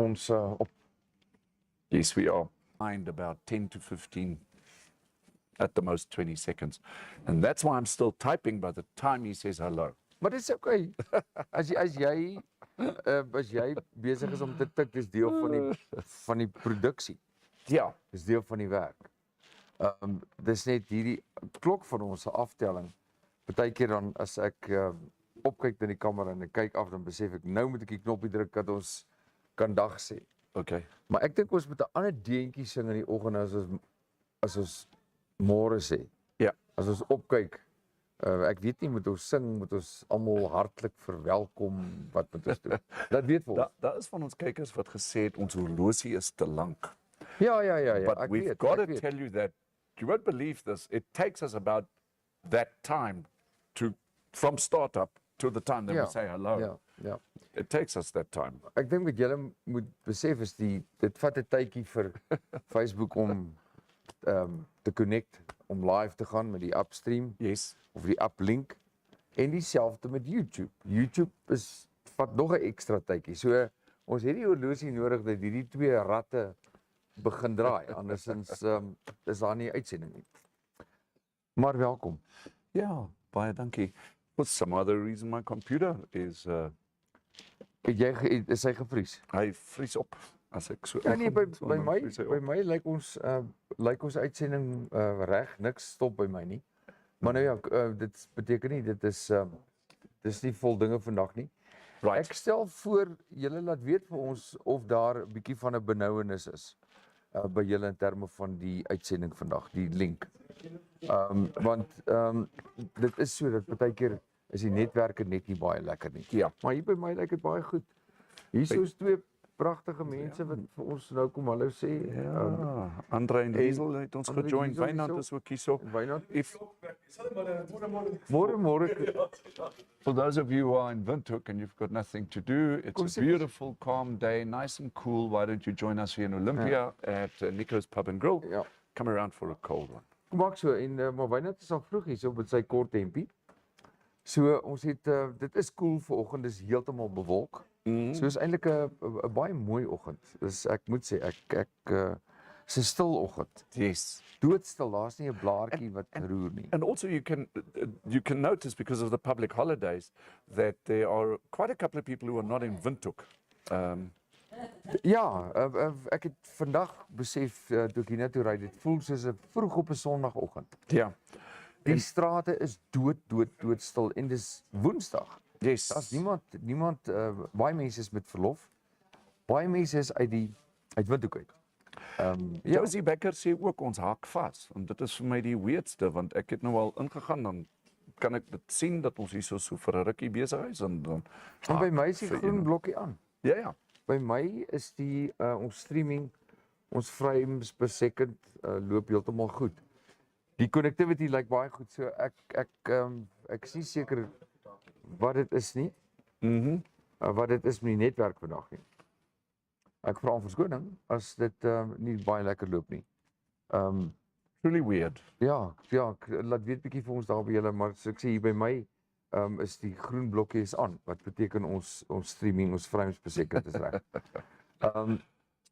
ons op. Yes, we are. Mind about 10 to 15, at the most 20 seconds. And that's why I'm still typing by the time he says hello. Maar dit is okay. As jy besig is om te tik, dis deel van die produksie. Ja. Dis deel van die werk. Dis net hierdie klok van ons aftelling. Partykeer dan as ek opkyk in die kamera en ek kyk af, dan besef ek nou moet ek die knoppie druk dat ons kan dag sê. Okay. Maar ek dink ons moet 'n ander deentjie sing in die oggend as ons môre sê. Ja. As ons opkyk, ek weet nie, moet ons sing, moet ons almal hartlik verwelkom, wat moet ons doen? Dat weet ons. Daar is van ons kykers wat gesê het ons horlosie is te lank. Ja. But we've got to tell you that, you won't believe this, it takes us about that time from startup to the time that we say hello. Ja. It takes us that time. Ek dink wat julle moet besef is dit vat 'n tydjie vir Facebook om te connect, om live te gaan met die upstream. Yes. Of die uplink. En dieselfde met YouTube. YouTube vat nog 'n ekstra tydjie. So ons het die horlosie nodig dat hierdie twee ratte begin draai. Andersins is daar nie uitsending nie. Maar welkom. Ja, baie dankie. For some other reason my computer is is hy gevries? Hy vries op as ek so. Ja nee, by my lyk ons uitsending reg, niks stop by my nie. Maar nou ja, dit beteken nie dis nie vol dinge vandag nie. Right. Ek stel voor julle laat weet vir ons of daar 'n bietjie van 'n benouenis is by julle in terme van die uitsending vandag, die link. Want dit is so dat partykeer is die netwerke net nie baie lekker nie. Ja. Maar hier by my lyk dit baie goed. Hier is twee pragtige mense wat vir ons nou kom hallo sê. Ja, Andre en Hazel het ons gejoin. Wynand is ook hierso. Môre. For those of you who are in Windhoek and you've got nothing to do, it's a beautiful, calm day, nice and cool. Why don't you join us here in Olympia at Nico's Pub and Grill? Ja. Come around for a cold one. Kom maak so en maar Wynand is al vroeg hier so met sy kort hempie. So ons het dit is koel vanoggend, dis heeltemal bewolk. So is eintlik 'n baie mooi oggend. Dus ek moet sê ek is 'n stil oggend. Yes. Doodstil, daar's nie 'n blaartjie wat roer nie. And also you can notice because of the public holidays that there are quite a couple of people who are not in Windhoek. Ja, ek het vandag besef toe ek hiernatoe ry, dit voel soos 'n vroeg op 'n Sondagoggend. Ja. Die strate is doodstil en dis Woensdag. Yes. Daar's niemand baie mense is met verlof. Baie mense is uit Windhoek uit. Josie Becker sê ook ons haak vas. En dit is vir my die weirdste want ek het nou al ingegaan dan kan ek dit sien dat ons hier so vir 'n rukkie besig is en dan by my is die groen blokkie aan. Ja. By my is die ons streaming, ons frames per second loop heeltemal goed. Die connectivity lyk baie goed. So ek is nie seker wat dit is nie. Wat dit is met die netwerk vandag nie. Ek vra om verskoning as dit nie baie lekker loop nie. Really weird. Ja, laat weet bietjie vir ons daar by julle, maar so ek sê hier by my is die groen blokkie is aan, wat beteken ons streaming, ons frames per second is reg.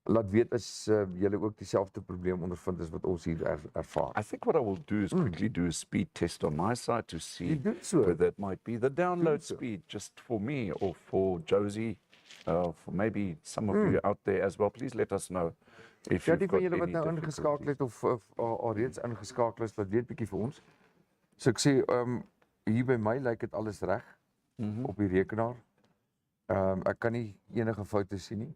Laat weet as julle ook dieselfde probleem ondervind as wat ons hier ervaar. I think what I will do is quickly do a speed test on my side to see whether that might be the download speed just for me or for Josie, for maybe some of you out there as well. Please let us know if you've got any julle wat nou ingeskakel het of alreeds ingeskakel is, laat weet bietjie vir ons. So ek sê hier by my lyk dit alles reg op die rekenaar. Ek kan nie enige foute sien nie.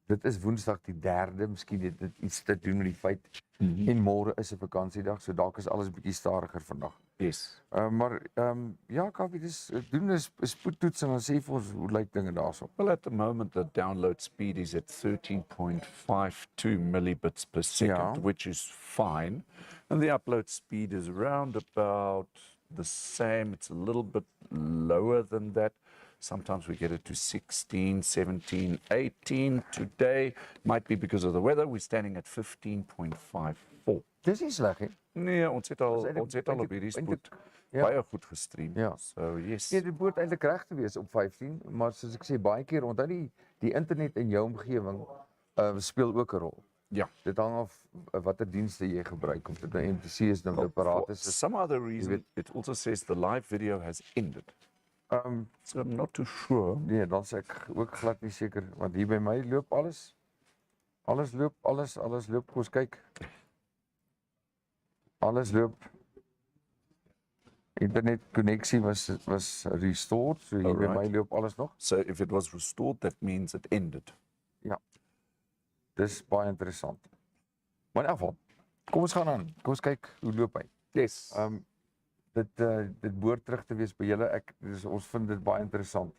Dit is Woensdag die 3de, miskien het dit iets te doen met die feit. En môre is 'n vakansiedag, so dalk is alles bietjie stadiger vandag. Yes. Maar ja, Kaufeee, dis doen 'n spoedtoets en dan sê vir ons hoe lyk dinge daarso. Well, at the moment the download speed is at 13.52 millibits per second, which is fine. And the upload speed is around about the same. It's a little bit lower than that. Sometimes we get it to 16, 17, 18. Today might be because of the weather. We're standing at 15.54. Dis nie sleg nie. Nee, ons het al op hierdie spoed baie goed gestream. Ja. So yes. Nee, dit moet eintlik reg te wees op 15, maar soos ek sê baie keer onthou die internet in jou omgewing speel ook 'n rol. Yeah. Dit hang af watter dienste jy gebruik, of dit nou MTC is, nou apparaat For is. some other reason, it also says the live video has ended. So I'm not too sure. Nee, dan sê ek ook glad nie seker, want hier by my loop alles. Alles loop, alles loop. Kom ons kyk. Alles loop. Internet connectie was restored, so hier by my loop alles nog. So if it was restored, that means it ended. Ja. Dis baie interessant. Maar in elk geval, kom ons gaan aan. Kom ons kyk hoe loop hy. Yes. Dit behoort terug te wees by julle. Ons vind dit baie interessant.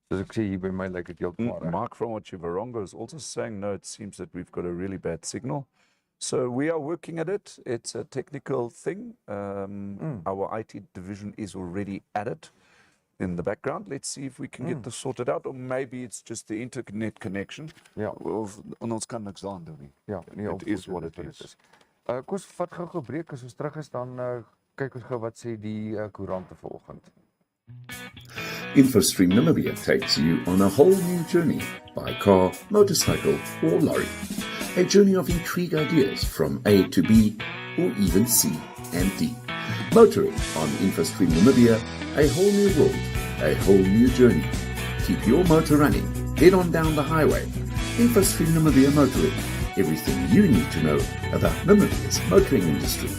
Soos ek sê hier by my lyk dit heeltemal reg. Mark from Chivarongo is also saying, no, it seems that we've got a really bad signal. So we are working at it. It's a technical thing. Our IT division is already at it in the background. Let's see if we can get this sorted out, or maybe it's just the internet connection. Ja. En ons kan niks aan doen nie. Ja, nee, It is what it is. Kom ons vat gou 'n breek, as ons terug is dan kyk ons gou wat sê die koerante vanoggend. InfoStream Namibia takes you on a whole new journey by car, motorcycle or lorry. A journey of intrigue ideas from A to B or even C and D. Motoring on InfoStream Namibia, a whole new world, a whole new journey. Keep your motor running. Head on down the highway. InfoStream Namibia Motoring. Everything you need to know about Namibia's motoring industry.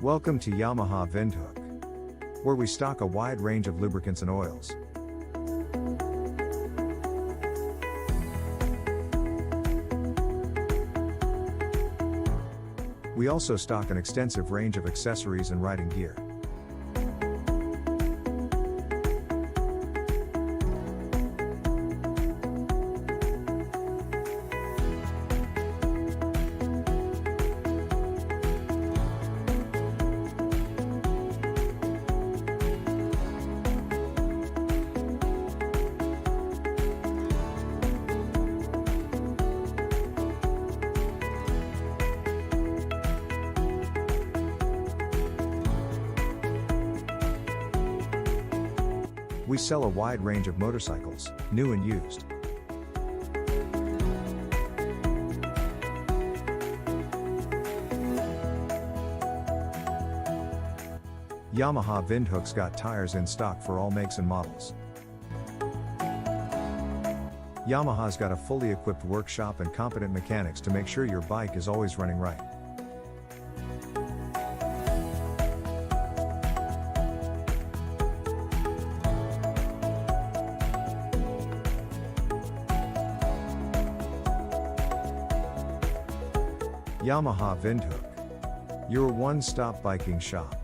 Welcome to Yamaha Windhoek, where we stock a wide range of lubricants and oils. We also stock an extensive range of accessories and riding gear. We sell a wide range of motorcycles, new and used. Yamaha Windhoek's got tires in stock for all makes and models. Yamaha's got a fully equipped workshop and competent mechanics to make sure your bike is always running right. Yamaha Windhoek, your one-stop biking shop.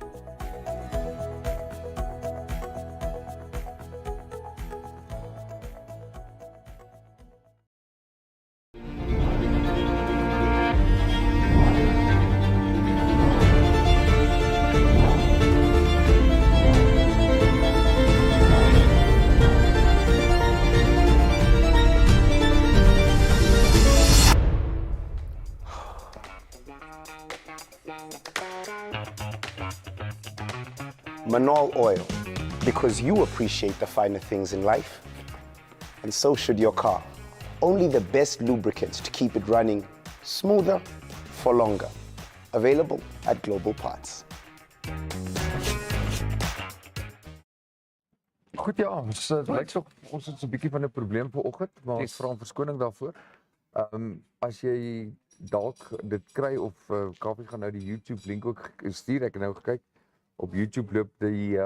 Manol Oil, because you appreciate the finer things in life, and so should your car. Only the best lubricants to keep it running smoother for longer. Available at Global Parts. Goed ja, ons lyk tog ons het 'n bietjie van 'n probleem vanoggend, maar ons vra om verskoning daarvoor. As jy dalk dit kry of Kaufeee gaan nou die YouTube link ook stuur, ek het nou gekyk. Op YouTube loop die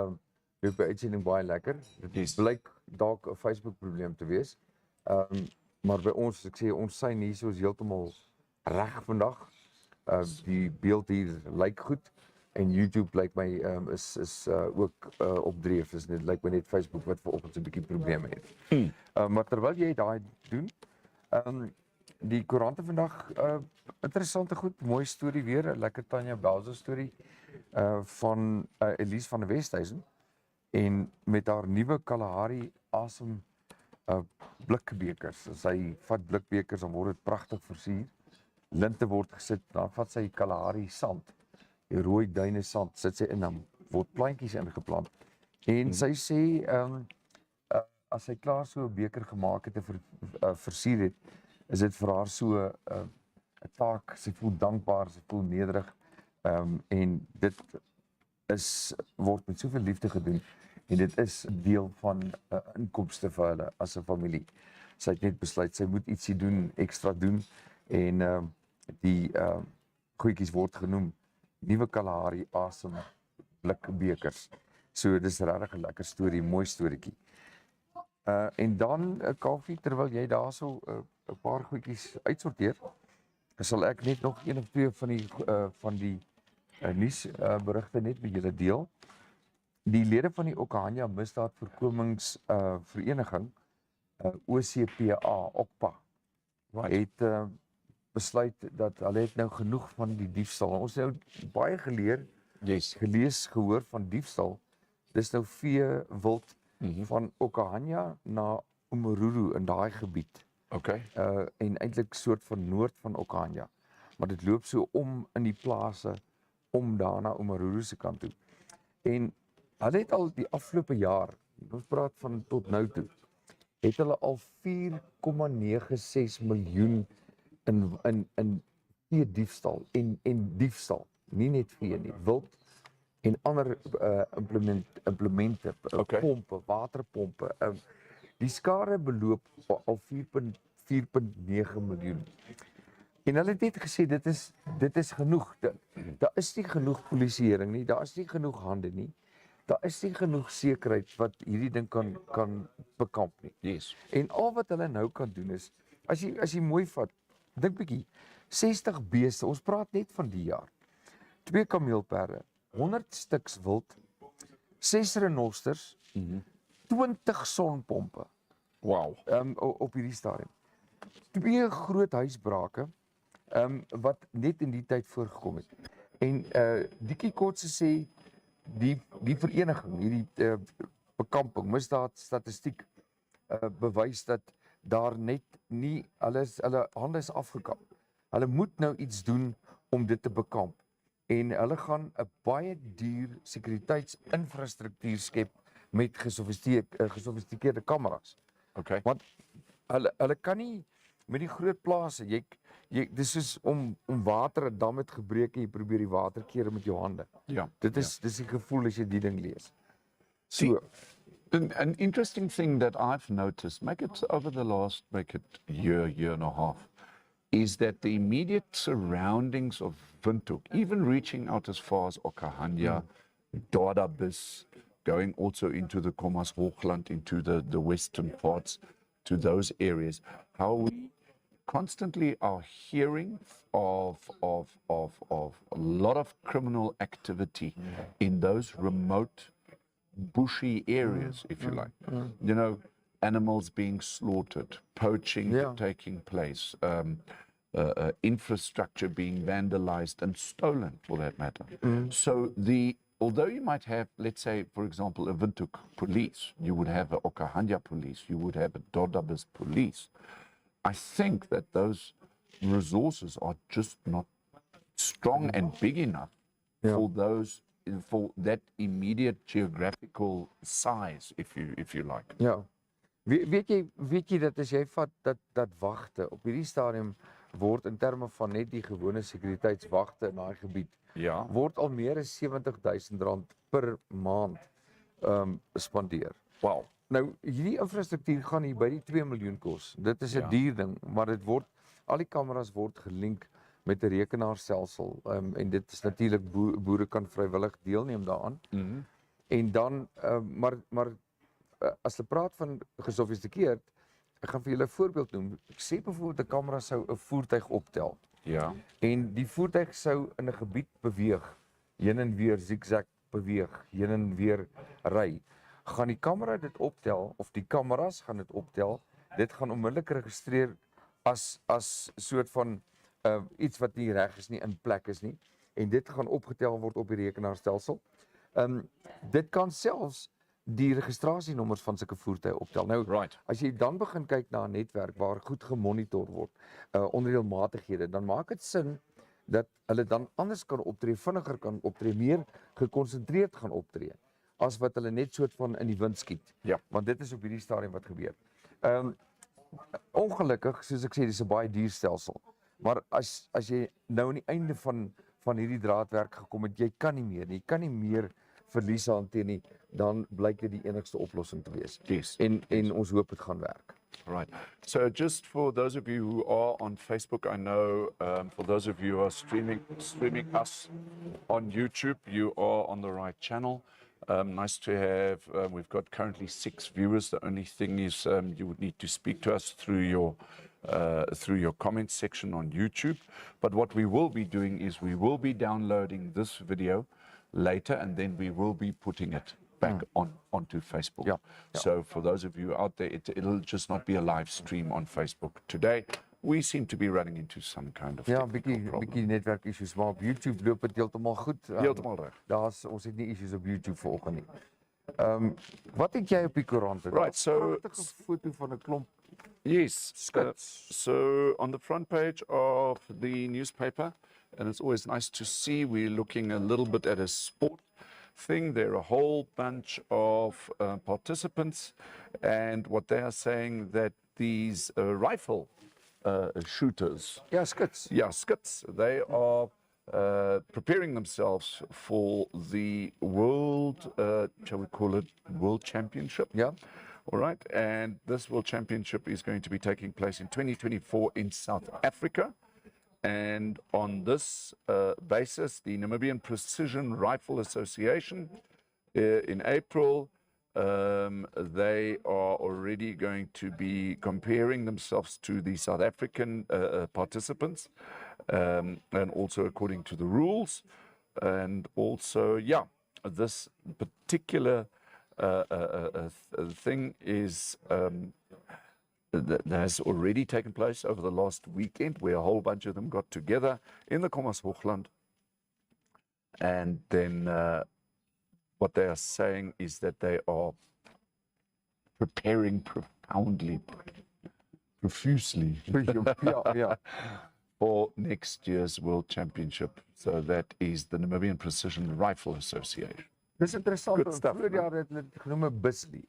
uitsending baie lekker. Dit blyk dalk 'n Facebook probleem te wees. Maar by ons, ek sê ons syn hier so is heeltemal reg vandag. Die beeld hier lyk goed en YouTube lyk my is ook opdreef. Dit lyk my net Facebook wat vanoggend 'n bietjie probleme het. Maar terwyl jy daai doen, die koerante vandag interessante goed, mooi storie weer, 'n lekker Tanya Belzer storie van Elise van der Westhuizen en met haar nuwe Kalahari asem blikbekers. As hy vat blikbekers, dan word dit pragtig versier. Linte word gesit, dan vat sy Kalahari sand, die rooi duine sand, sit sy in, dan word plantjies ingeplant. En sy sê, as sy klaar so 'n beker gemaak het en versier het, is dit vir haar so 'n taak, sy voel dankbaar, sy voel nederig, en dit word met soveel liefde gedoen, en dit is deel van inkomste vir hulle as 'n familie. Sy het net besluit, sy moet ietsie doen, ekstra doen, en die goedjies word genoem nuwe Kalahari asem blikbekers. So dis regtig 'n lekker storie, mooi storieetjie. En dan Kaufeee, terwyl jy daarso 'n paar goedjies uitsorteer, sal ek net nog een of twee van die nuusberigte net met julle deel. Die lede van die Okahanja Misdaadvoorkomingsvereniging, OCPA, het besluit dat hulle het nou genoeg van die diefstal. Ons het nou baie gelees, gehoor van diefstal. Dis nou vee wild van Okahanja na Omaruru in daai gebied. Okay. En eintlik soort van noord van Okahanja. Maar dit loop so om in die plase om daar na Omaruru se kant toe. En hulle het al die afgelope jaar, ons praat van tot nou toe, het hulle al 4,96 miljoen in vee diefstal en diefstal, nie net vee nie, wild en ander implemente, pompe, waterpompe. Die skade beloop al 4,9 miljoen. En hulle het net gesê dit is genoeg. Daar is nie genoeg polisieering nie, daar is nie genoeg hande nie. Daar is nie genoeg sekerheid wat hierdie ding kan bekamp nie. Yes. En al wat hulle nou kan doen is, as jy mooi vat, dink bietjie, 60 beeste, ons praat net van die jaar. 2 kameelperde, 100 stuks wild, 6 renosters, 20 sonpompe. Wow. Op hierdie stadium. 2 groot huisbrake, wat net in die tyd voorgekom het. En Dikkie Kotse sê, die vereniging, hierdie bekamping, misdaad statistiek, bewys dat daar net nie, hulle hande is afgekap. Hulle moet nou iets doen om dit te bekamp. En hulle gaan 'n baie duur sekuriteitsinfrastruktuur skep met gesofistikeerde kameras. Okay. Want hulle kan nie met die groot plase, dis soos om water, 'n dam het gebreek en jy probeer die water keer met jou hande. Ja. Dis die gevoel as jy die ding lees. See, an interesting thing that I've noticed, over the last year and a half, is that the immediate surroundings of Windhoek, even reaching out as far as Okahanja, Dodabis, going also into the Khomas-Hoogland, into the western parts, to those areas, how we constantly are hearing of a lot of criminal activity in those remote bushy areas, if you like. You know, animals being slaughtered, poaching taking place, infrastructure being vandalized and stolen, for that matter. So although you might have, let's say, for example, a Windhoek police, you would have a Okahanja police, you would have a Dodabis police, I think that those resources are just not strong and big enough for that immediate geographical size, if you like. Ja. Weet jy dat as jy vat dat wagte op hierdie stadium word in terme van net die gewone sekuriteitswagte in daai gebied, word al meer as R70,000 per maand spandeer. Wow. Nou hierdie infrastruktuur gaan hier by die 2 miljoen kos. Dit is 'n duur ding, maar al die kameras word gelink met 'n rekenaarstelsel, en dit is natuurlik boere kan vrywillig deelneem daaraan. En dan maar as jy praat van gesofistikeerd, ek gaan vir julle 'n voorbeeld noem. Ek sê byvoorbeeld 'n kamera sou 'n voertuig optel. Ja. En die voertuig sou in 'n gebied beweeg, heen en weer zigzag beweeg, heen en weer ry. Gaan die kamera dit optel of die kameras gaan dit optel, dit gaan onmiddellik registreer as soort van iets wat nie reg is nie, in plek is nie, en dit gaan opgetel word op die rekenaarstelsel. Dit kan selfs die registrasienommers van sulke voertuie optel. Nou, Right. as jy dan begin kyk na 'n netwerk waar goed gemonitor word, onreëlmatighede, dan maak dit sin dat hulle dan anders kan optree, vinniger kan optree, meer gekonsentreerd gaan optree, as wat hulle net soort van in die wind skiet. Ja. Want dit is op hierdie stadium wat gebeur. Ongelukkig, soos ek sê, dis 'n baie duur stelsel. Maar as jy nou aan die einde van hierdie draadwerk gekom het, jy kan nie meer verliese hanteer nie, dan blyk dit die enigste oplossing te wees. Yes. En ons hoop dit gaan werk. Right. So just for those of you who are on Facebook, I know for those of you who are streaming us on YouTube, you are on the right channel. Nice to have, we've got currently 6 viewers. The only thing is you would need to speak to us through your comment section on YouTube. But what we will be doing is we will be downloading this video later, and then we will be putting it back onto Facebook. Yeah. So for those of you out there, it'll just not be a live stream on Facebook today. We seem to be running into some kind of Ja, technical problem. bietjie netwerk issues, maar op YouTube loop dit heeltemal goed. Heeltemal reg. Ons het nie issues op YouTube vanoggend nie. Wat het jy op die koerant? Right, so- 'n pragtige foto van 'n klomp Yes. Skuts. So on the front page of the newspaper, and it's always nice to see, we're looking a little bit at a sport thing. There are a whole bunch of participants, and what they are saying that these rifle shooters, ja, skuts. yeah, skits, they are preparing themselves for the world, shall we call it world championship? Ja. All right, and this World Championship is going to be taking place in 2024 in South Africa. And on this basis, the Namibian Precision Rifle Association in April, they are already going to be comparing themselves to the South African participants, and also according to the rules. And also, yeah, this particular thing is that has already taken place over the last weekend, where a whole bunch of them got together in the Kommershoogland. And then what they are saying is that they are preparing profusely Ja. for next year's World Championship. So that is the Namibian Precision Rifle Association. Dis interessant. Good stuff, Vroeger jaar het hulle dit genoem 'n Bisley,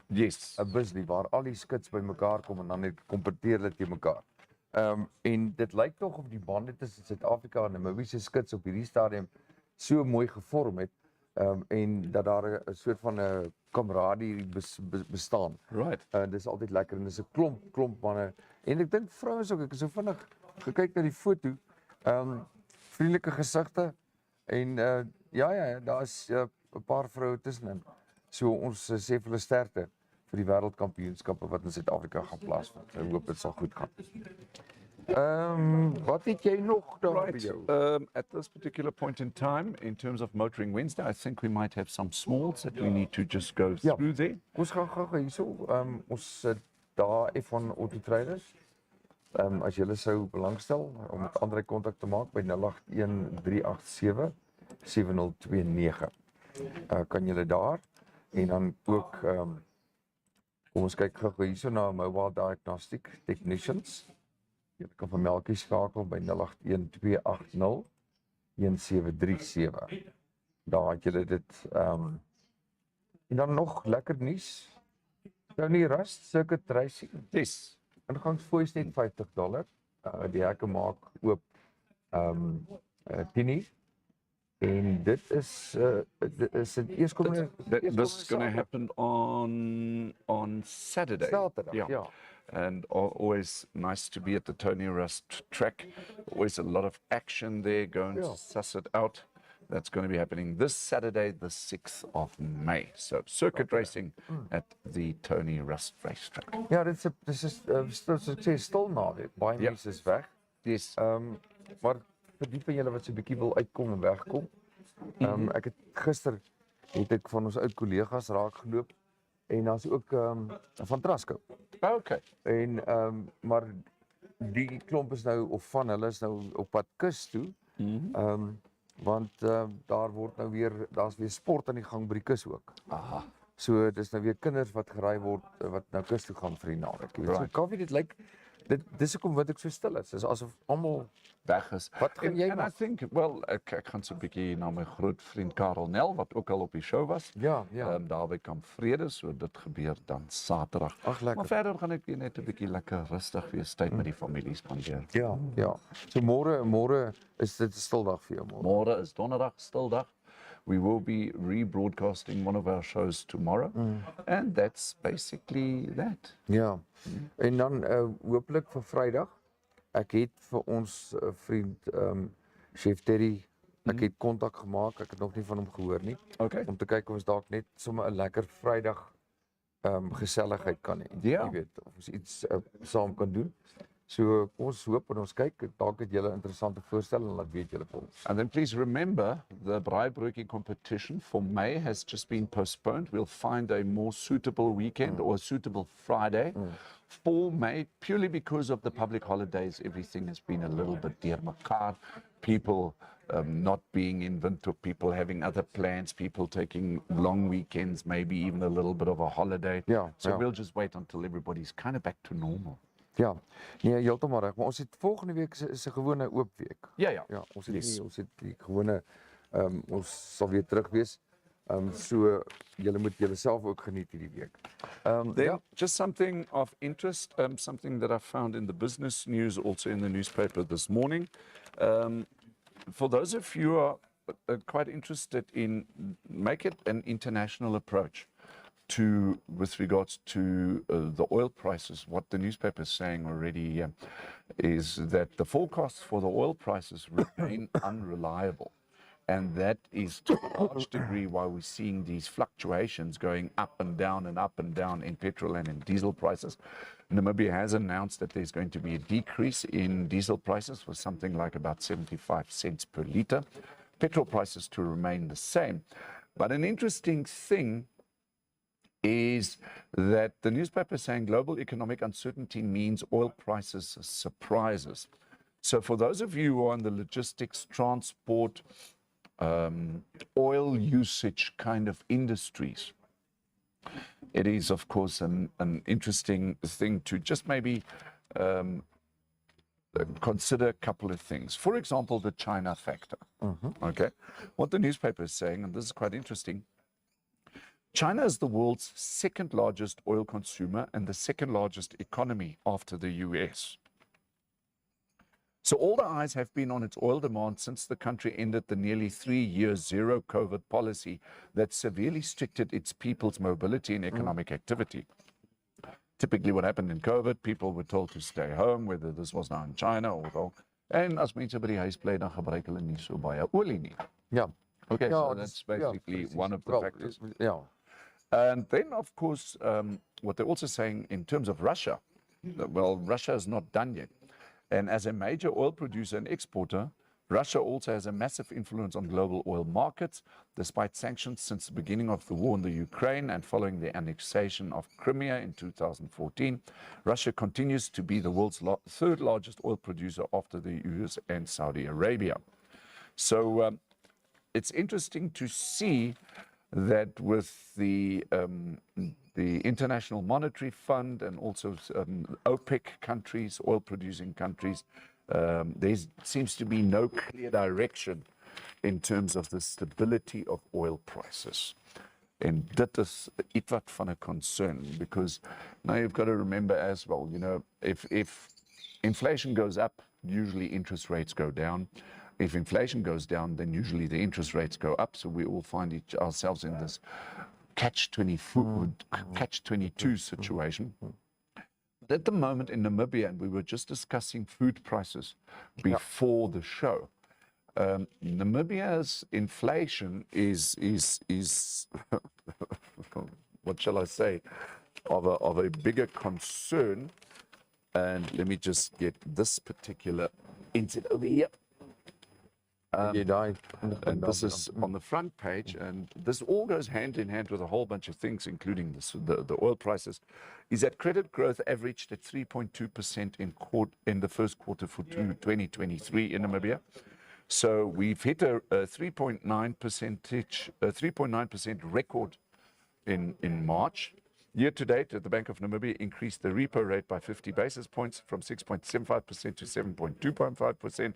Yes. 'n Bisley waar al die skuts bymekaar kom en dan kompeteer hulle teen mekaar. En dit lyk tog of die bande tussen Suid-Afrika en Namibië se skuts op hierdie stadium so mooi gevorm het, en dat daar 'n soort van 'n kameraderie bestaan. Right. Dis altyd lekker en dis 'n klomp manne. En ek dink vrouens ook, ek het so vinnig gekyk na die foto. Vriendelike gesigte en ja, daar's 'n paar vroue tussenin. So ons sê vir hulle sterkte vir die wêreldkampioenskappe wat in Suid-Afrika gaan plaasvind. Ek hoop dit sal goed gaan. Wat het jy nog daar by Right. jou? At this particular point in time, in terms of Motoring Wednesday, I think we might have some smalls that we need to just go Ja. through there. Ons gaan gou hierso, ons sit daar F1 Auto Traders. As julle sou belangstel om met Andre kontak te maak by 0813877029. Kan julle daar en dan ook kom ons kyk gou hierso na Mobile Diagnostic Technicians. Julle kan vir Melkie skakel by 0812801737. Daar het julle dit en dan nog lekker nuus. Tony Rust Circuit Racing. Yes. Ingangsfooi is net $50. Die hekke maak oop 10:00. En dit is dit eerskomende This is going to happen on Saturday. Saterdag, Yeah. ja. And always nice to be at the Tony Rust track. Always a lot of action there. Go and Yeah. suss it out. That's going to be happening this Saturday, the 6th of May. So circuit racing at the Tony Rust racetrack. Ja, dit is soos ek sê stil naweek. Baie Ja. mense is weg. Yes. Maar vir die van julle wat so 'n bietjie wil uitkom en wegkom. Ek het gister van ons oud kollegas raak geloop en daar's ook van Trasco. Okay. En maar die klomp is nou of van hulle is nou op pad kus toe. Want daar word nou weer, daar's weer sport aan die gang by die kus ook. Aha. So dis nou weer kinders wat geraai word wat na kus toe gaan vir die naweek. Jy weet. So Right. Kaufeee dit lyk dis hoekom wat ek so stil is. Dis asof almal Weg is. Wat gaan jy and I maak? think, well, ek gaan so 'n bietjie na my groot vriend Karel Nel wat ook al op die show was. Ja, ja. Daar by Kamp Vrede, so dit gebeur dan Saterdag. Ag, lekker. Maar verder gaan ek weer net 'n bietjie lekker rustig wees tyd met die familie spandeer. Ja, ja. So môre is dit 'n stildag vir jou môre. Môre is donderdag, stildag. We will be rebroadcasting one of our shows tomorrow. And that's basically that. Ja. En dan hopelik vir Vrydag. Ek het vir ons vriend Chef Terry, ek het kontak gemaak. Ek het nog nie van hom gehoor nie. Okay. Om te kyk of ons dalk net sommer 'n lekker Vrydag geselligheid kan hê. Ja. Jy weet, of ons iets saam kan doen. So kom ons hoop en ons kyk, dalk het julle 'n interessante voorstel en laat weet julle vir ons. And then please remember, the braaibroodjie competition for May has just been postponed. We'll find a more suitable weekend or a suitable Friday for May, purely because of the public holidays. Everything has been a little bit deurmekaar. People not being in Windhoek, people having other plans, people taking long weekends, maybe even a little bit of a holiday. Yeah, So yeah. we'll just wait until everybody's kind of back to normal. Ja. Nee, heeltemal reg, maar ons het volgende week is 'n gewone oop week. Ja, ja. Ja, ons het Yes. nie, ons het die gewone ons sal weer terug wees. So julle moet julleself ook geniet hierdie week. Then, just something of interest, something that I found in the business news, also in the newspaper this morning. For those of you who are quite interested in, make it an international approach with regards to the oil prices. What the newspaper is saying already is that the forecasts for the oil prices remain unreliable. And that is to a large degree why we're seeing these fluctuations going up and down in petrol and in diesel prices. Namibia has announced that there's going to be a decrease in diesel prices for something like about 75 cents per liter. Petrol prices to remain the same. But an interesting thing is that the newspaper is saying global economic uncertainty means oil prices surprises. So for those of you who are in the logistics, transport, oil usage kind of industries, it is, of course, an interesting thing to just maybe consider a couple of things. For example, the China factor. Okay, what the newspaper is saying, and this is quite interesting, China is the world's second largest oil consumer and the second largest economy after the US. So all the eyes have been on its oil demand since the country ended the nearly 3-year zero COVID policy that severely restricted its people's mobility and economic activity. Typically what happened in COVID, people were told to stay home, whether this was now in China or wel. En as mense by die huis bly, dan gebruik hulle nie so baie olie nie. Ja. Okay, Ja, so dis- that's basically precies. one of the Wel, factors. Ja. And then, of course, what they're also saying in terms of Russia, well, Russia is not done yet. And as a major oil producer and exporter, Russia also has a massive influence on global oil markets. Despite sanctions since the beginning of the war in the Ukraine and following the annexation of Crimea in 2014, Russia continues to be the world's third largest oil producer after the US and Saudi Arabia. So it's interesting to see that with the International Monetary Fund and also OPEC countries, oil-producing countries, there seems to be no clear direction in terms of the stability of oil prices. And that is ietwat van a concern, because now you've got to remember as well, you know, if inflation goes up, usually interest rates go down. If inflation goes down, then usually the interest rates go up. So we all find ourselves in this catch-22 situation. But at the moment in Namibia, and we were just discussing food prices before the show, Namibia's inflation is what shall I say, of a bigger concern. And let me just get this particular insert over here. And this is on the front page, and this all goes hand in hand with a whole bunch of things, including the oil prices, is that credit growth averaged at 3.2% in the first quarter for 2023 in Namibia. So we've hit a 3.9% record in March. Year to date, the Bank of Namibia increased the repo rate by 50 basis points from 6.75% to 7.25%,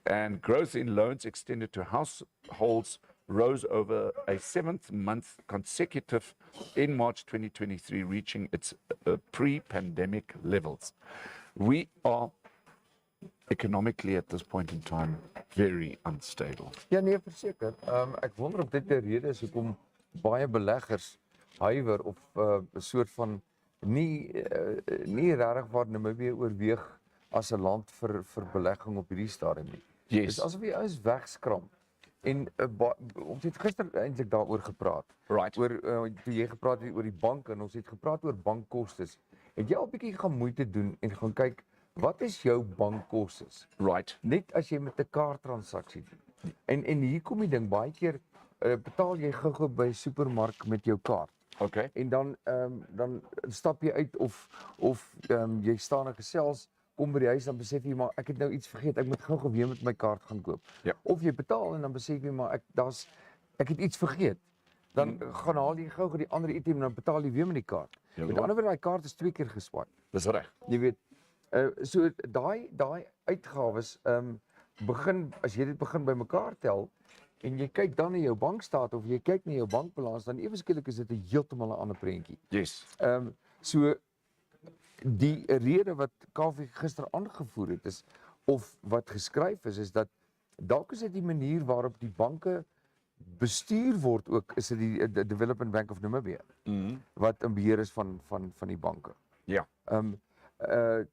and growth in loans extended to households rose over a 7th month consecutive in March 2023, reaching its pre-pandemic levels. We are economically at this point in time very unstable. Ja nee, verseker. Ek wonder of dit die rede is hoekom baie beleggers huiwer of 'n soort van nie regtig waar Namibië oorweeg as 'n land vir belegging op hierdie stadium nie. Yes. Dis asof jy is wegskram. En ons het gister eintlik daaroor gepraat. Right. Oor toe jy gepraat het oor die banke en ons het gepraat oor bankkostes. Het jy al 'n bietjie gaan moeite doen en gaan kyk wat is jou bankkostes? Right. Net as jy met 'n kaarttransaksie doen. En hier kom die ding, baie keer betaal jy gou-gou by 'n supermark met jou kaart. Okay. En dan stap jy uit of jy staan en gesels, kom by die huis, dan besef jy maar ek het nou iets vergeet, ek moet gou-gou weer met my kaart gaan koop. Ja. Of jy betaal en dan besef jy maar ek het iets vergeet. Dan gaan haal jy gou-gou die ander item en dan betaal jy weer met die kaart. Ja, Met ander woorde, daai kaart is 2 keer geswipe. Dis reg. Jy weet, so daai uitgawes begin as jy dit begin bymekaar tel en jy kyk dan na jou bankstaat of jy kyk na jou bankbalans, dan ewe skielik is dit 'n heeltemal 'n ander prentjie. Yes. So die rede wat Kaufeee gister aangevoer het is of wat geskryf is dat dalk is dit die manier waarop die banke bestuur word ook, is dit die Development Bank of Namibia wat in beheer is van die banke. Ja.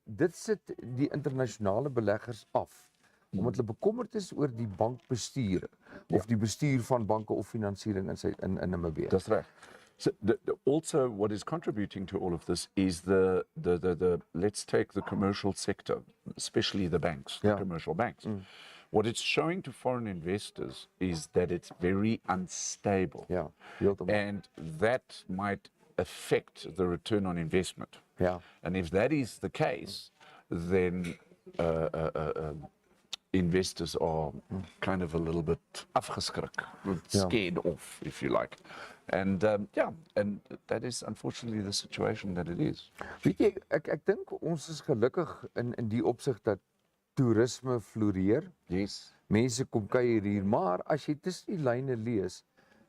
Dit sit die internasionale beleggers af omdat hulle bekommerd is oor die bankbestuur of die bestuur van banke of finansiering in Namibië. That's right. So also what is contributing to all of this is the let's take the commercial sector, especially the banks, the commercial banks. What it's showing to foreign investors is that it's very unstable. Ja, heeltemal. And that might affect the return on investment. Ja. And if that is the case, then investors are kind of a little bit afgeskrik, scared off, if you like. And and that is unfortunately the situation that it is. Weet jy, ek dink ons is gelukkig in die opsig dat toerisme floreer. Yes. Mense kom kuier hier, maar as jy tussen die lyne lees,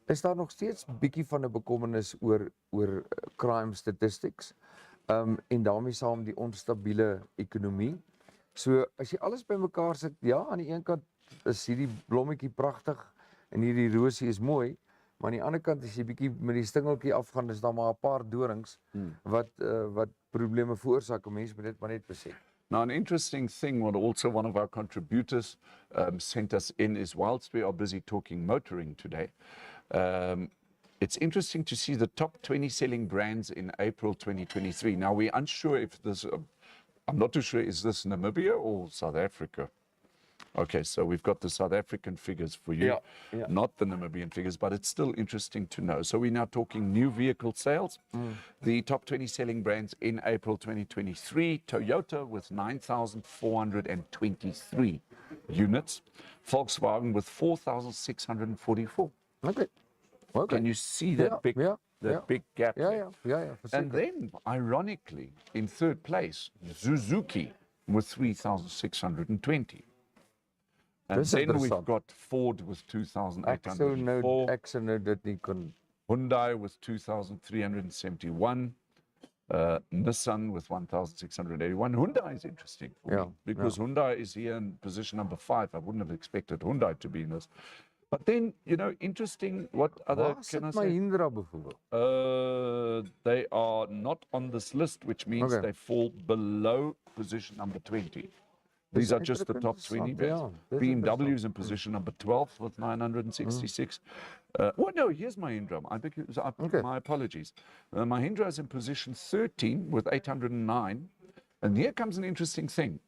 is daar nog steeds bietjie van 'n bekommernis oor crime statistics. En daarmee saam die onstabiele ekonomie. So as jy alles bymekaar sit, ja, aan die een kant is hierdie blommetjie pragtig en hierdie rosie is mooi, maar aan die ander kant as jy bietjie met die stingeltjie afgaan, is daar maar 'n paar dorings wat probleme veroorsaak. Mense moet dit maar net besef. Now, an interesting thing, what also one of our contributors sent us in is, whilst we are busy talking motoring today, it's interesting to see the top 20 selling brands in April 2023. Now, we're unsure if this, I'm not too sure, is this Namibia or South Africa? Okay, so we've got the South African figures for you, not the Namibian figures, but it's still interesting to know. So we're now talking new vehicle sales. The top 20 selling brands in April 2023, Toyota with 9,423 units, Volkswagen with 4,644. Okay. Can you see that big gap? Ja. And then, ironically, in third place, Suzuki with 3,620. And then we've got Ford with 2,804. Ek sou nou dit nie kon. Hyundai with 2,371. Nissan with 1,681. Hyundai is interesting for me because Hyundai is here in position number 5. I wouldn't have expected Hyundai to be in this. But then, you know, interesting, what other can I say? Mahindra byvoorbeeld. They are not on this list, which means they fall below position number 20. These are just the top 20 brands. BMW is in position number 12 with 966. Well, no, here's Mahindra. My apologies. Mahindra is in position 13 with 809. And here comes an interesting thing.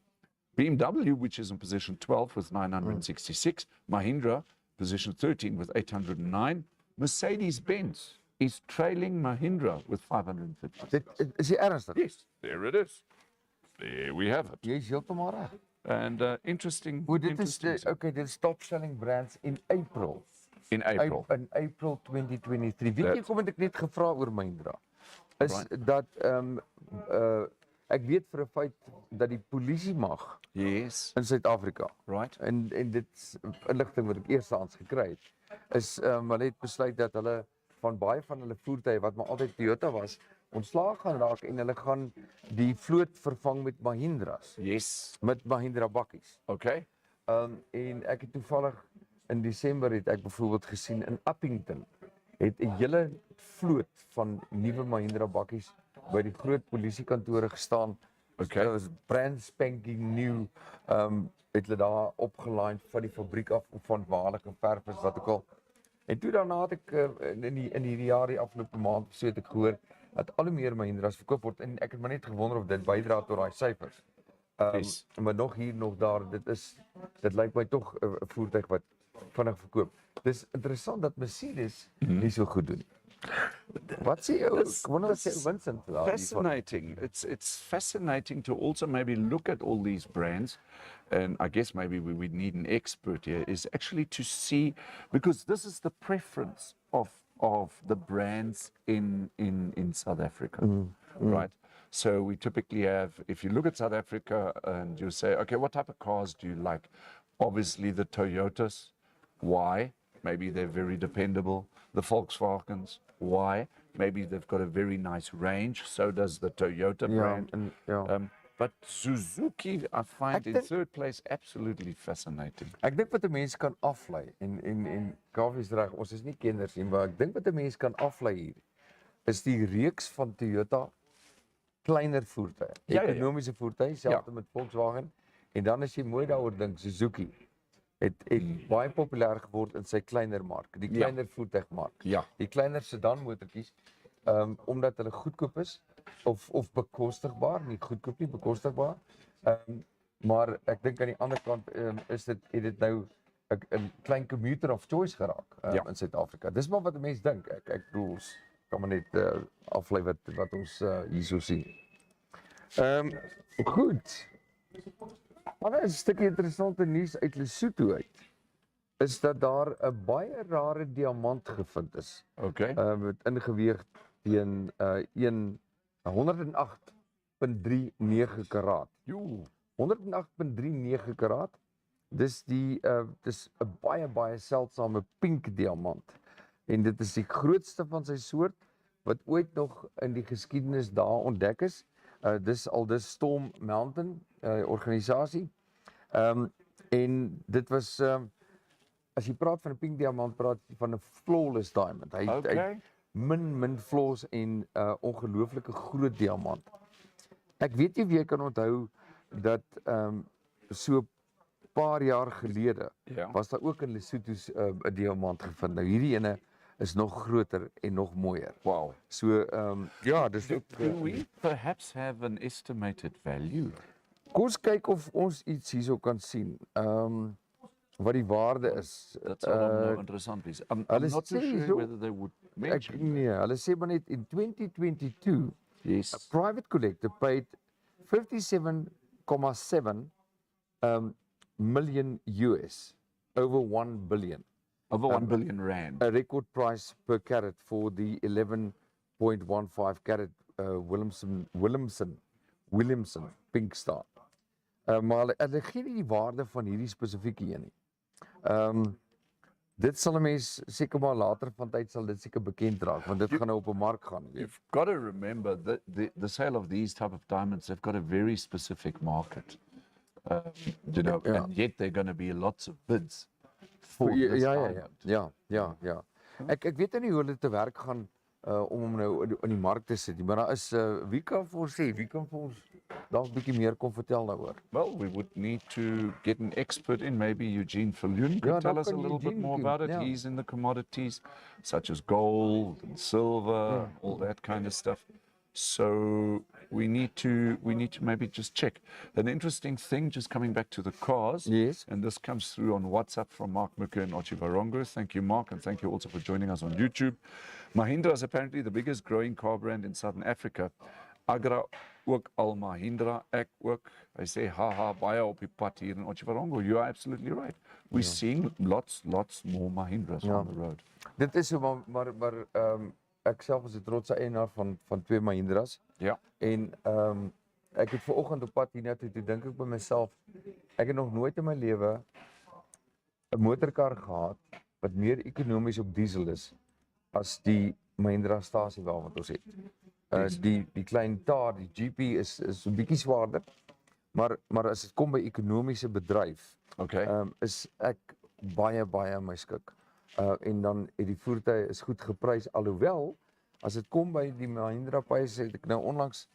BMW, which is in position 12 with 966. Mahindra, position 13 with 809. Mercedes-Benz is trailing Mahindra with 550. Is jy ernstig? Yes, there it is. There we have it. Jy is heeltemal reg. And interesting. Dit is interesting stuff. okay, dit is top selling brands in April. In April. In April 2023. Weet jy, kom het ek net gevra oor Mahindra. Is Right. dat ek weet vir 'n feit dat die polisie mag Yes. in Suid-Afrika. Right. En dit is inligting wat ek eerstehands gekry het. Is hulle het besluit dat hulle van baie van hulle voertuie wat maar altyd Toyota was, ontslae gaan raak en hulle gaan die vloot vervang met Mahindras, Yes. met Mahindra bakkies. Okay. En ek het toevallig in Desember het ek byvoorbeeld gesien in Appington het 'n hele vloot van nuwe Mahindra bakkies by die groot polisiekantore gestaan. Okay. Dit was brand spanking new. Het hulle daar opgelaaid van die fabriek af of van waar hulle geverf is wat ook al. En toe daarna het ek in hierdie jaar, die afgelope maand, so het ek gehoor dat al hoe meer Mahindras verkoop word en ek het maar net gewonder of dit bydra tot daai syfers. Yes. Maar nog hier nog daar, dit lyk my tog 'n voertuig wat vinnig verkoop. Dis interessant dat Mercedes nie so goed doen. Wat sê jy? Ek wonder wat sê Vincent daar hiervan. Fascinating. It's fascinating to also maybe look at all these brands, and I guess maybe we would need an expert here, is actually to see, because this is the preference of the brands in South Africa, right? So we typically have, if you look at South Africa and you say, okay, what type of cars do you like? Obviously the Toyotas. Why? Maybe they're very dependable. The Volkswagens. Why? Maybe they've got a very nice range. So does the Toyota brand. But Suzuki, I find in third place absolutely fascinating. Ek dink wat 'n mens kan aflei en Kaufeee is reg, ons is nie kenners nie, maar ek dink wat 'n mens kan aflei hier is die reeks van Toyota kleiner voertuie, ekonomiese voertuie, selfs met Volkswagen. En dan as jy mooi daaroor dink, Suzuki het baie populêr geword in sy kleiner mark, die kleiner voertuigmark. Ja. Die kleiner sedan motortjies, omdat hulle goedkoop is of bekostigbaar, nie goedkoop nie, bekostigbaar. Maar ek dink aan die ander kant het dit nou 'n klein commuter of choice geraak in Suid-Afrika. Dis maar wat 'n mens dink. Ek bedoel ons kan maar net aflei wat ons hierso sien. Goed. Maar 'n stukkie interessante nuus uit Lesotho uit is dat daar 'n baie rare diamant gevind is. Okay. Met ingeweeg teen 108.39 karaat. 108.39 karaat. Dis dis 'n baie seldsame pink diamant. En dit is die grootste van sy soort wat ooit nog in die geskiedenis daar ontdek is. Dis Storm Mountain organisasie. En dit was as jy praat van 'n pink diamant, praat jy van 'n flawless diamond. Hy min flaws en ongelooflike groot diamant. Ek weet nie wie ek kan onthou dat so 'n paar jaar gelede was daar ook in Lesotho 'n diamant gevind. Nou hierdie ene is nog groter en nog mooier. Wow. So ja, dis ook Do we perhaps have an estimated value? Kom ons kyk of ons iets hierso kan sien. Wat die waarde is. That's nou interessant is. I'm not so sure whether they would mention. Nee, hulle sê maar net in 2022 Yes. a private collector paid 57.7 million US, over 1 billion. Over 1 billion rand. A record price per carat for the 11.15 carat Williamson Pink Star. Maar hulle gee nie die waarde van hierdie spesifieke een nie. Dit sal 'n mens seker maar later van tyd sal dit seker bekend raak want dit gaan nou op 'n mark gaan, weet. You've got to remember that the sale of these type of diamonds have got a very specific market. And yet there are going to be lots of bids for this diamond. Ja. Ek weet nie hoe hulle te werk gaan om hom nou in die mark te sit nie, maar daar is wie kan vir ons sê, wie kan vir ons dalk 'n bietjie meer kom vertel daaroor? Well, we would need to get an expert in. Maybe Eugene Viljoen could tell us a little bit more about it. He's in the commodities such as gold and silver, all that kind of stuff. So we need to maybe just check. An interesting thing, just coming back to the cars. Yes. And this comes through on WhatsApp from Mark Muka and Ochi Varongo. Thank you, Mark, and thank you also for joining us on YouTube. Mahindra is apparently the biggest growing car brand in Southern Africa. Agra ook al Mahindra, ek ook. Hy sê haha baie op die pad hier in Otjiwarongo. You are absolutely right. We're seeing lots more Mahindras on the road. Dit is so, maar ek self is 'n trotse eienaar van 2 Mahindras. Ja. En ek het vanoggend op pad hiernatoe toe dink ek by myself, ek het nog nooit in my lewe 'n motorkar gehad wat meer ekonomies op diesel is as die Mahindra stasie wat ons het. Die klein Taar, die GP is 'n bietjie swaarder, maar as dit kom by ekonomiese bedryf, is ek baie in my skik. En dan het die voertuie is goed geprys, alhoewel as dit kom by die Mahindra pryse, het ek nou onlangs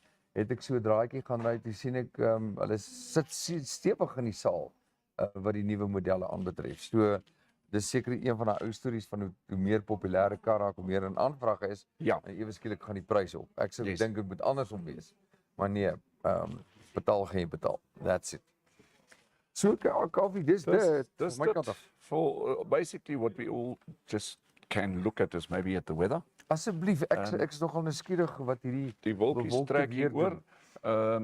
so 'n draadjie gaan ry, toe sien ek hulle sit stewig in die saal wat die nuwe modelle aanbetref. So dis seker een van daai ou stories van hoe meer populêre kar raak, hoe meer in aanvraag is, en ewe skielik gaan die pryse op. Ek sou dink dit moet andersom wees. Maar nee, betaal geen betaal. That's it. So Kaufeee, dis my kant af. For basically what we all just can look at is maybe at the weather. Asseblief, ek is nogal nuuskierig wat die wolkies trek hier oor.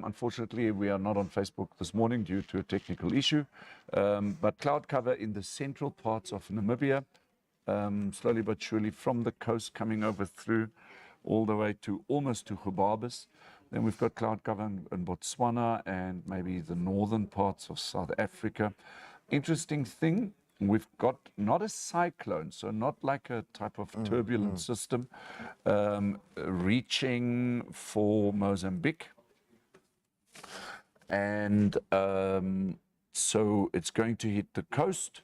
Unfortunately, we are not on Facebook this morning due to a technical issue. But cloud cover in the central parts of Namibia, slowly but surely from the coast coming over through all the way to almost to Gubabis. Then we've got cloud cover in Botswana and maybe the northern parts of South Africa. Interesting thing, we've got not a cyclone, so not like a type of turbulent system reaching for Mozambique. And so it's going to hit the coast.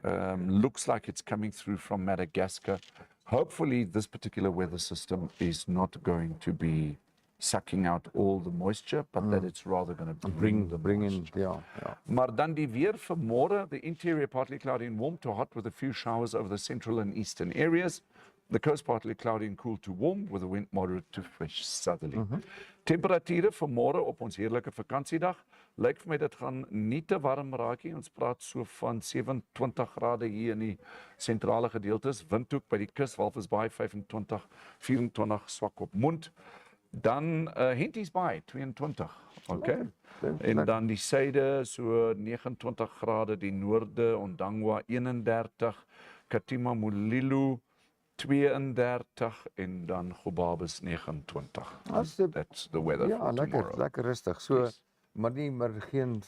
Looks like it's coming through from Madagascar. Hopefully this particular weather system is not going to be sucking out all the moisture, but that it's rather going to bring the moisture. Maar dan die weer vir môre, the interior partly cloudy and warm to hot with a few showers over the central and eastern areas. The coast partly cloudy and cool to warm with the wind moderate to fresh southerly. Temperature vir môre op ons heerlike vakansiedag. Lyk vir my dit gaan nie te warm raak nie. Ons praat so van 27 grade hier in die sentrale gedeeltes. Windhoek by die kus, Walvisbaai 25, 24 swak op Mond. Dan Henties Baai 22, okay. En dan die suide so 29 grade, die noorde Ondangwa 31, Katima Mulilo 32 en dan Gubabis 29. That's the weather for tomorrow. Lekker rustig. So maar geen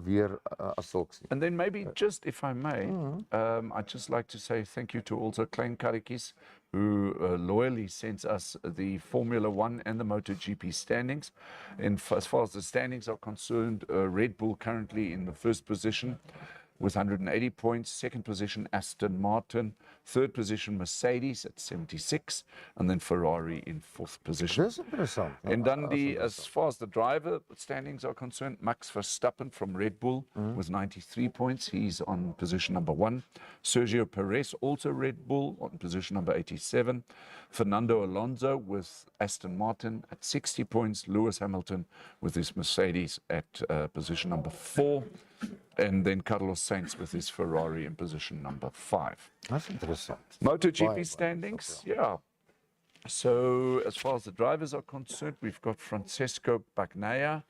weer as sulks nie. And then maybe just, if I may, I'd just like to say thank you to also Klein Karretjies, who loyally sends us the Formula 1 and the MotoGP standings. And as far as the standings are concerned, Red Bull currently in the first position with 180 points. Second position, Aston Martin. Third position, Mercedes at 76. And then Ferrari in fourth position. Dis interessant. And then as far as the driver standings are concerned, Max Verstappen from Red Bull with 93 points. He's on position number 1. Sergio Perez, also Red Bull, on position number 87. Fernando Alonso with Aston Martin at 60 points. Lewis Hamilton with his Mercedes at position number 4. And then Carlos Sainz with his Ferrari in position number 5. That's interessant. MotoGP standings, yeah. So as far as the drivers are concerned, we've got Francesco Bagnaia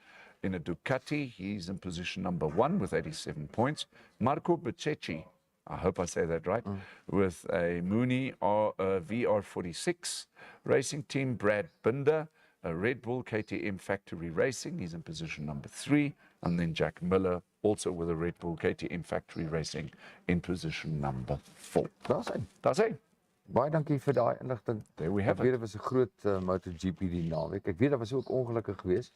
in a Ducati. He's in position number 1 with 87 points. Marco Bececchi, I hope I say that right, with a Mooney VR46 racing team. Brad Binder, a Red Bull KTM Factory Racing. He's in position number 3. And then Jack Miller, also with a Red Bull KTM Factory Racing, in position number 4. That's it. Baie dankie vir daai inligting. There we have it. Ek weet dit was 'n groot MotoGP die naweek. Ek weet daar was ook ongelukke geweest.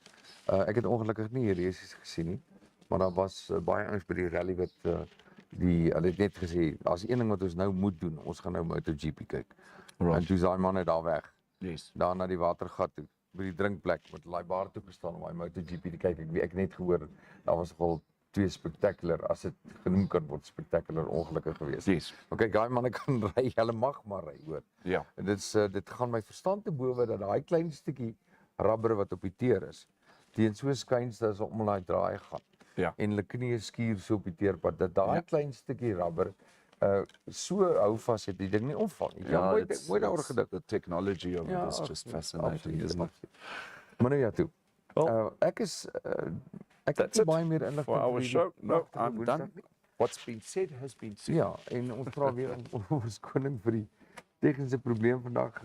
Ek het ongelukkig nie hierdie races gesien nie, maar daar was baie ouens by die rally wat hulle het net gesê, as een ding wat ons nou moet doen, ons gaan nou MotoGP kyk. Right. En toe is daai man net daar weg. Yes. Daar na die watergat toe, by die drinkplek met daai bar toe gestaan om daai MotoGP te kyk. Ek net gehoor daar was nogal 2 spectacular, as dit genoem kan word, spectacular ongelukke geweest. Yes. Okay, daai manne kan ry, hulle mag maar ry, hoor. Ja. En dit gaan my verstand te bowe dat daai klein stukkie rubber wat op die teer is, teen so skuins as om daai draai gaan. Ja. En hulle knieë skuur so op die teerpad dat daai klein stukkie rubber so hou vas het die ding nie omval nie. Ja, mooi daaroor gedink. The technology of it is just fascinating, isn't it? Maar nou ja toe. Well, Ek is ek het that's nie it baie meer inligting for our vir die show. No, pragtige I'm Woensdag done. nie. What's been said has been said. Ja, en ons vra weer om verskoning vir die tegniese probleem vandag.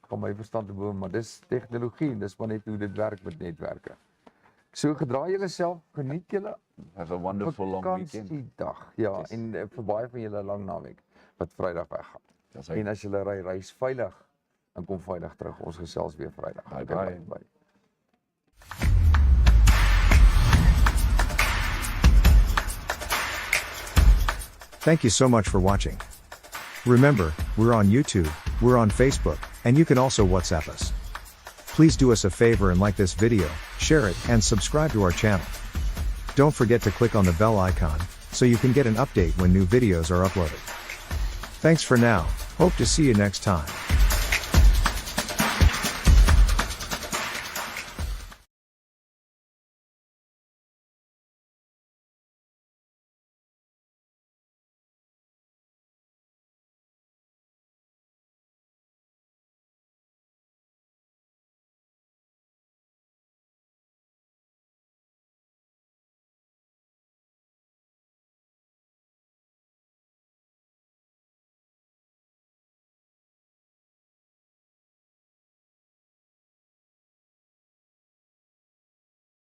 Gaan my verstand te boven, maar dis tegnologie en dis maar net hoe dit werk met netwerke. So gedra julle self, geniet julle Have a wonderful long weekend. vakansiedag. Ja, Yes. en vir baie van julle 'n lang naweek wat Vrydag weggaan. That's En right. as julle ry, reis veilig en kom veilig terug. Ons gesels weer Vrydag. Bye, Okay, bye. bye. Thank you so much for watching. Remember, we're on YouTube, we're on Facebook, and you can also WhatsApp us. Please do us a favor and like this video, share it, and subscribe to our channel. Don't forget to click on the bell icon, so you can get an update when new videos are uploaded. Thanks for now, hope to see you next time.